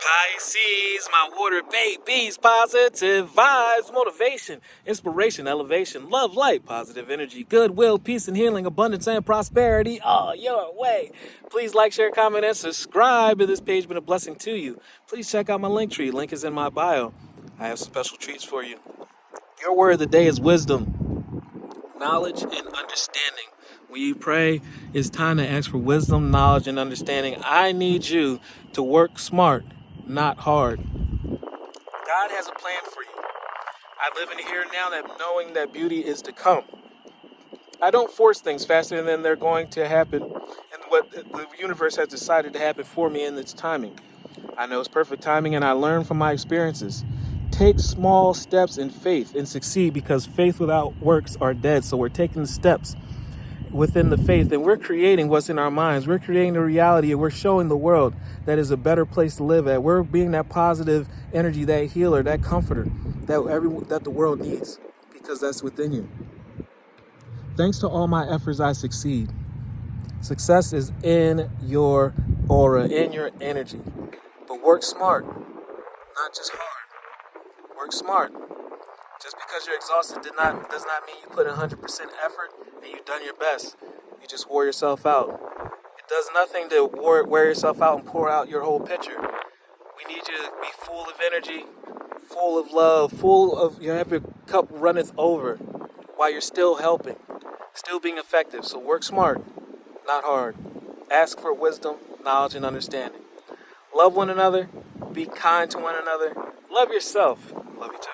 Pisces, my water babies, positive vibes, motivation, inspiration, elevation, love, light, positive energy, goodwill, peace and healing, abundance and prosperity all your way. Please like, share, comment, and subscribe if this page been a blessing to you. Please check out my link tree. Link is in my bio. I have special treats for you. Your word of the day is wisdom, knowledge, and understanding. When you pray, it's time to ask for wisdom, knowledge, and understanding. I need you to work smart, not hard. God has a plan for you. I live in the here and now that knowing that beauty is to come. I don't force things faster than they're going to happen and what the universe has decided to happen for me in its timing. I know it's perfect timing and I learn from my experiences. Take small steps in faith and succeed because faith without works are dead. So we're taking steps within the faith and we're creating what's in our minds. We're creating the reality and we're showing the world that is a better place to live at. We're being that positive energy, that healer, that comforter that the world needs because that's within you. Thanks to all my efforts, I succeed. Success is in your aura, in your energy. But work smart, not just hard. Work smart. Just because you're exhausted does not mean you put in 100% effort and you've done your best. You just wore yourself out. It does nothing to wear yourself out and pour out your whole pitcher. We need you to be full of energy, full of love, have your cup runneth over while you're still helping, still being effective. So work smart, not hard. Ask for wisdom, knowledge, and understanding. Love one another. Be kind to one another. Love yourself. Love each other.